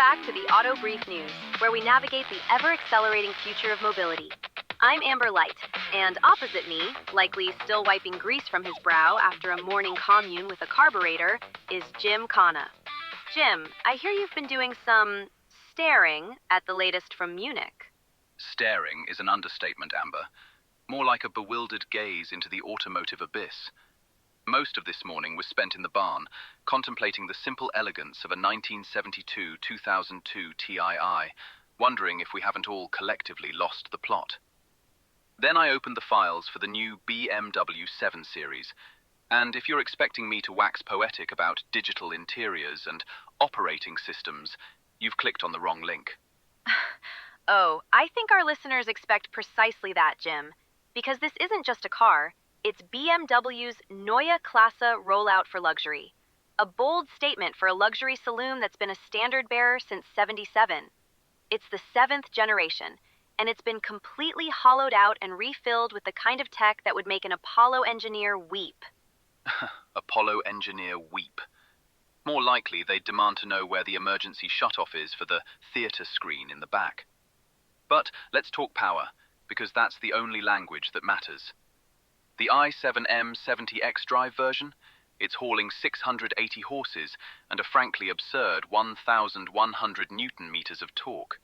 back to the Auto Brief News, where we navigate the ever-accelerating future of mobility. I'm Amber Light, and opposite me, likely still wiping grease from his brow after a morning commune with a carburetor, is Jim Khana. Jim, I hear you've been doing some staring at the latest from Munich. Staring is an understatement, Amber. More like a bewildered gaze into the automotive abyss. Most of this morning was spent in the barn, contemplating the simple elegance of a 1972-2002 Tii, wondering if we haven't all collectively lost the plot. Then I opened the files for the new BMW 7 Series, and if you're expecting me to wax poetic about digital interiors and operating systems, you've clicked on the wrong link. Oh, I think our listeners expect precisely that, Jim, because this isn't just a car. It's BMW's Neue Klasse rollout for luxury, a bold statement for a luxury saloon that's been a standard bearer since '77. It's the 7th generation, and it's been completely hollowed out and refilled with the kind of tech that would make an Apollo engineer weep. Apollo engineer weep. More likely, they'd demand to know where the emergency shutoff is for the theatre screen in the back. But let's talk power, because that's the only language that matters. The i7 M70X drive version, it's hauling 680 horses and a frankly absurd 1,100 Newton meters of torque.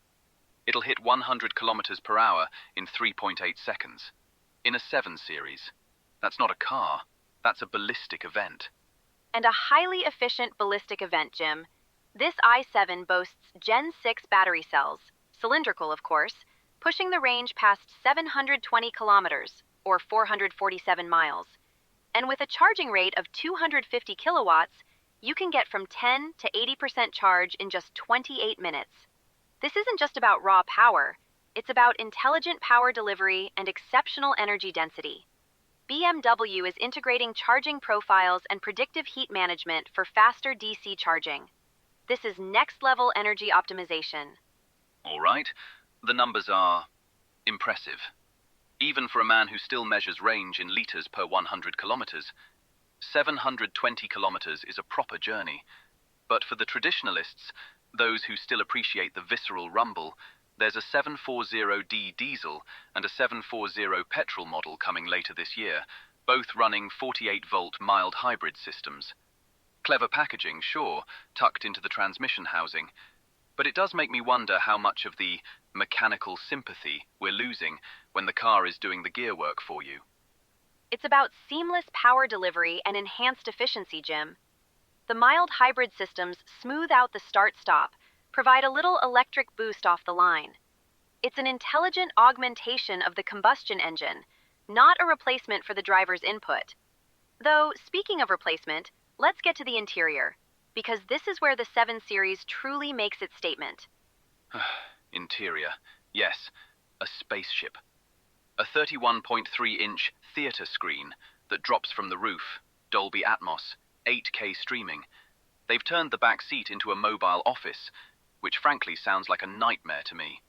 It'll hit 100 kilometers per hour in 3.8 seconds. In a 7 Series. That's not a car, that's a ballistic event. And a highly efficient ballistic event, Jim. This i7 boasts Gen 6 battery cells, cylindrical of course, pushing the range past 720 kilometers, or 447 miles. And with a charging rate of 250 kilowatts, you can get from 10 to 80% charge in just 28 minutes. This isn't just about raw power, it's about intelligent power delivery and exceptional energy density. BMW is integrating charging profiles and predictive heat management for faster DC charging. This is next-level energy optimization. All right, the numbers are impressive. Even for a man who still measures range in litres per 100 kilometres, 720 kilometres is a proper journey. But for the traditionalists, those who still appreciate the visceral rumble, there's a 740D diesel and a 740 petrol model coming later this year, both running 48-volt mild hybrid systems. Clever packaging, sure, tucked into the transmission housing, but it does make me wonder how much of the mechanical sympathy we're losing when the car is doing the gear work for you. It's about seamless power delivery and enhanced efficiency, Jim. The mild hybrid systems smooth out the start-stop, provide a little electric boost off the line. It's an intelligent augmentation of the combustion engine, not a replacement for the driver's input. Though, speaking of replacement, let's get to the interior, because this is where the 7 Series truly makes its statement. Interior, yes, a spaceship. A 31.3-inch theatre screen that drops from the roof, Dolby Atmos, 8K streaming. They've turned the back seat into a mobile office, which frankly sounds like a nightmare to me.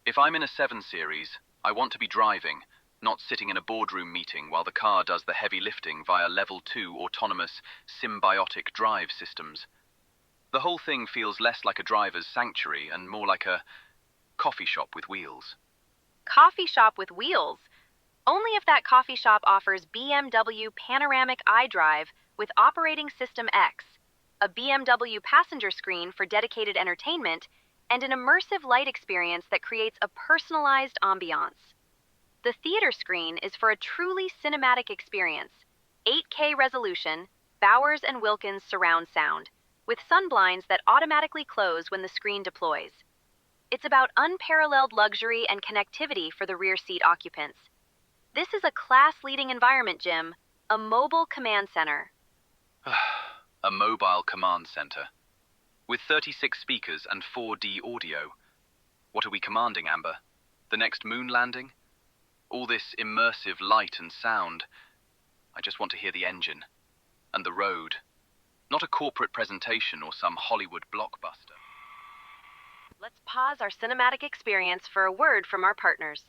If I'm in a 7 Series, I want to be driving, not sitting in a boardroom meeting while the car does the heavy lifting via Level 2 autonomous symbiotic drive systems. The whole thing feels less like a driver's sanctuary and more like a coffee shop with wheels. Coffee shop with wheels? Only if that coffee shop offers BMW Panoramic iDrive with Operating System X, a BMW passenger screen for dedicated entertainment, and an immersive light experience that creates a personalized ambiance. The theater screen is for a truly cinematic experience, 8K resolution, Bowers & Wilkins surround sound, with sunblinds that automatically close when the screen deploys. It's about unparalleled luxury and connectivity for the rear seat occupants. This is a class-leading environment, Jim, a mobile command center. A mobile command center. With 36 speakers and 4D audio. What are we commanding, Amber? The next moon landing? All this immersive light and sound. I just want to hear the engine. And the road. Not a corporate presentation or some Hollywood blockbuster. Let's pause our cinematic experience for a word from our partners.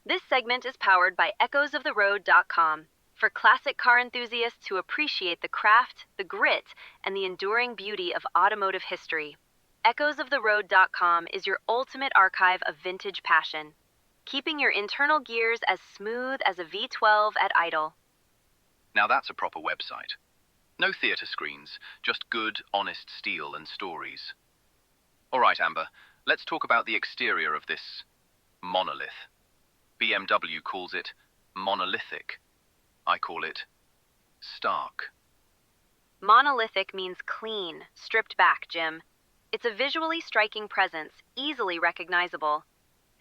This segment is powered by echoesoftheroad.com, for classic car enthusiasts who appreciate the craft, the grit, and the enduring beauty of automotive history. Echoesoftheroad.com is your ultimate archive of vintage passion, keeping your internal gears as smooth as a V12 at idle. Now that's a proper website. No theatre screens, just good, honest steel and stories. All right, Amber, let's talk about the exterior of this monolith. BMW calls it monolithic. I call it stark. Monolithic means clean, stripped back, Jim. It's a visually striking presence, easily recognizable.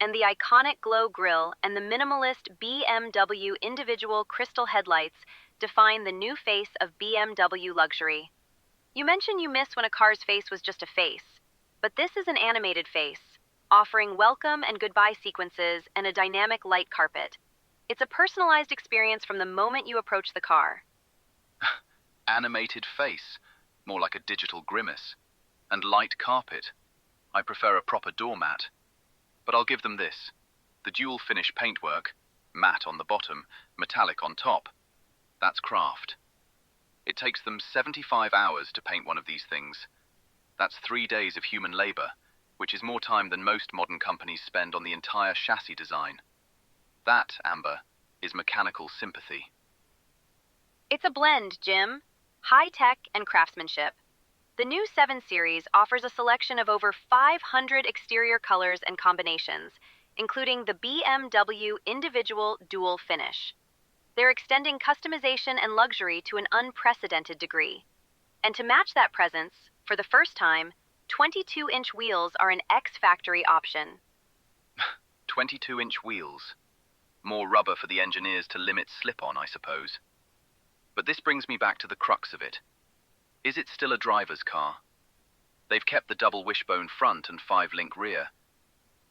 And the iconic glow grille and the minimalist BMW individual crystal headlights define the new face of BMW luxury. You mentioned you miss when a car's face was just a face, but this is an animated face, offering welcome and goodbye sequences and a dynamic light carpet. It's a personalized experience from the moment you approach the car. Animated face, more like a digital grimace. And light carpet. I prefer a proper doormat. But I'll give them this. The dual finish paintwork, matte on the bottom, metallic on top. That's craft. It takes them 75 hours to paint one of these things. That's 3 days of human labor, which is more time than most modern companies spend on the entire chassis design. That, Amber, is mechanical sympathy. It's a blend, Jim. High tech and craftsmanship. The new 7 Series offers a selection of over 500 exterior colors and combinations, including the BMW individual dual finish. They're extending customization and luxury to an unprecedented degree. And to match that presence, for the first time, 22-inch wheels are an X-Factory option. 22-inch wheels. More rubber for the engineers to limit slip-on, I suppose. But this brings me back to the crux of it. Is it still a driver's car? They've kept the double wishbone front and 5-link rear.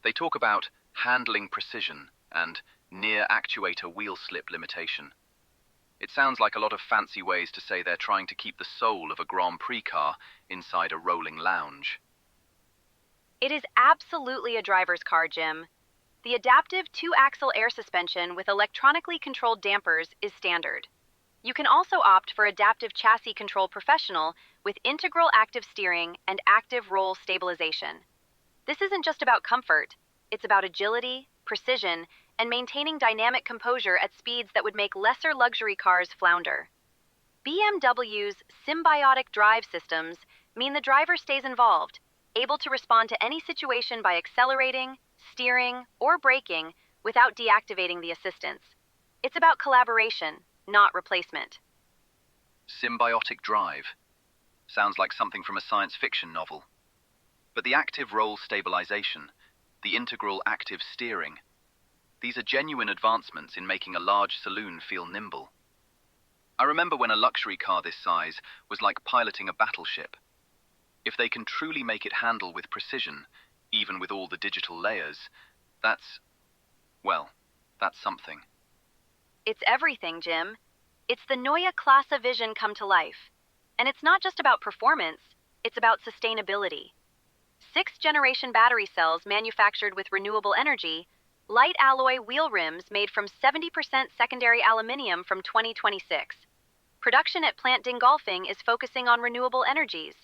They talk about handling precision and near actuator wheel slip limitation. It sounds like a lot of fancy ways to say they're trying to keep the soul of a Grand Prix car inside a rolling lounge. It is absolutely a driver's car, Jim. The adaptive 2-axle air suspension with electronically controlled dampers is standard. You can also opt for Adaptive Chassis Control Professional with integral active steering and active roll stabilization. This isn't just about comfort, it's about agility, precision, and maintaining dynamic composure at speeds that would make lesser luxury cars flounder. BMW's symbiotic drive systems mean the driver stays involved, able to respond to any situation by accelerating, steering, or braking without deactivating the assistance. It's about collaboration, not replacement. Symbiotic drive. Sounds like something from a science fiction novel. But the active roll stabilization, the integral active steering, these are genuine advancements in making a large saloon feel nimble. I remember when a luxury car this size was like piloting a battleship. If they can truly make it handle with precision, even with all the digital layers, that's something. It's everything, Jim. It's the Neue Klasse vision come to life. And it's not just about performance, it's about sustainability. 6th-generation battery cells manufactured with renewable energy, light alloy wheel rims made from 70% secondary aluminium from 2026. Production at Plant Dingolfing is focusing on renewable energies.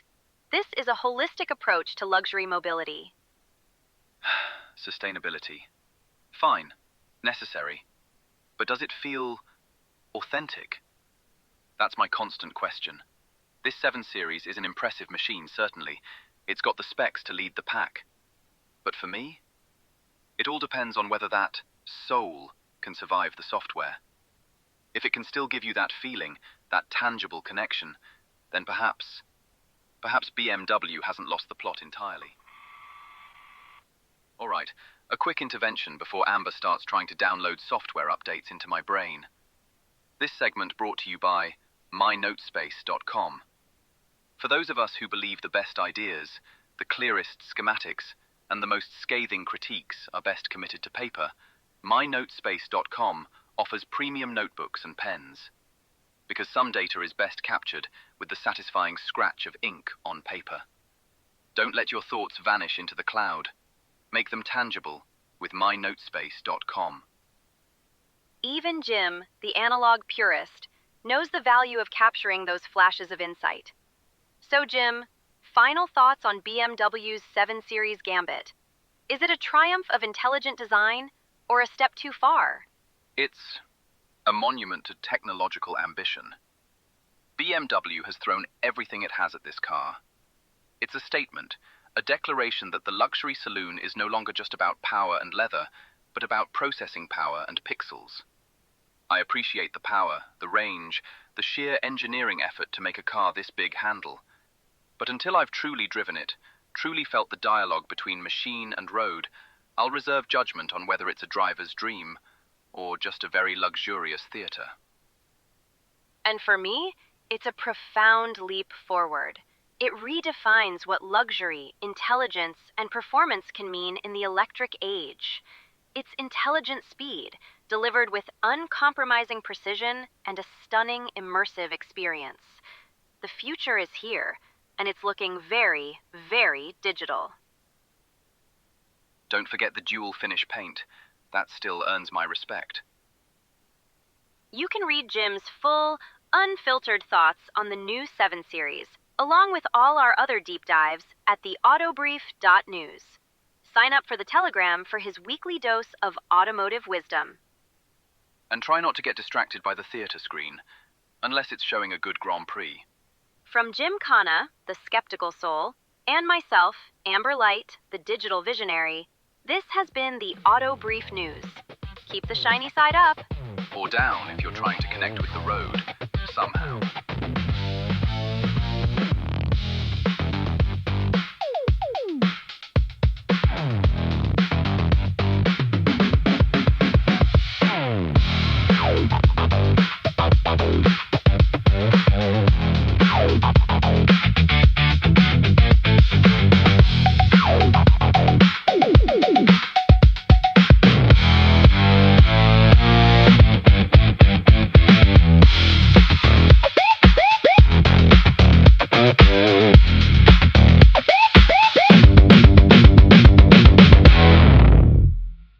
This is a holistic approach to luxury mobility. Sustainability. Fine. Necessary. But does it feel authentic? That's my constant question. This 7 Series is an impressive machine, certainly. It's got the specs to lead the pack. But for me, it all depends on whether that soul can survive the software. If it can still give you that feeling, that tangible connection, then perhaps BMW hasn't lost the plot entirely. All right, a quick intervention before Amber starts trying to download software updates into my brain. This segment brought to you by mynotespace.com. For those of us who believe the best ideas, the clearest schematics, and the most scathing critiques are best committed to paper, mynotespace.com offers premium notebooks and pens. Because some data is best captured with the satisfying scratch of ink on paper. Don't let your thoughts vanish into the cloud. Make them tangible with mynotespace.com. Even Jim, the analog purist, knows the value of capturing those flashes of insight. So Jim, final thoughts on BMW's 7 Series Gambit. Is it a triumph of intelligent design or a step too far? It's a monument to technological ambition. BMW has thrown everything it has at this car. It's a statement, a declaration that the luxury saloon is no longer just about power and leather, but about processing power and pixels. I appreciate the power, the range, the sheer engineering effort to make a car this big handle. But until I've truly driven it, truly felt the dialogue between machine and road, I'll reserve judgment on whether it's a driver's dream or just a very luxurious theater. And for me, it's a profound leap forward. It redefines what luxury, intelligence, and performance can mean in the electric age. It's intelligent speed, delivered with uncompromising precision and a stunning, immersive experience. The future is here, and it's looking very, very digital. Don't forget the dual finish paint. That still earns my respect. You can read Jim's full, unfiltered thoughts on the new 7 Series, along with all our other deep dives at theautobrief.news. Sign up for the Telegram for his weekly dose of automotive wisdom. And try not to get distracted by the theater screen, unless it's showing a good Grand Prix. From Jim Khana, the skeptical soul, and myself, Amber Light, the digital visionary, this has been the Auto Brief News. Keep the shiny side up. Or down if you're trying to connect with the road, somehow.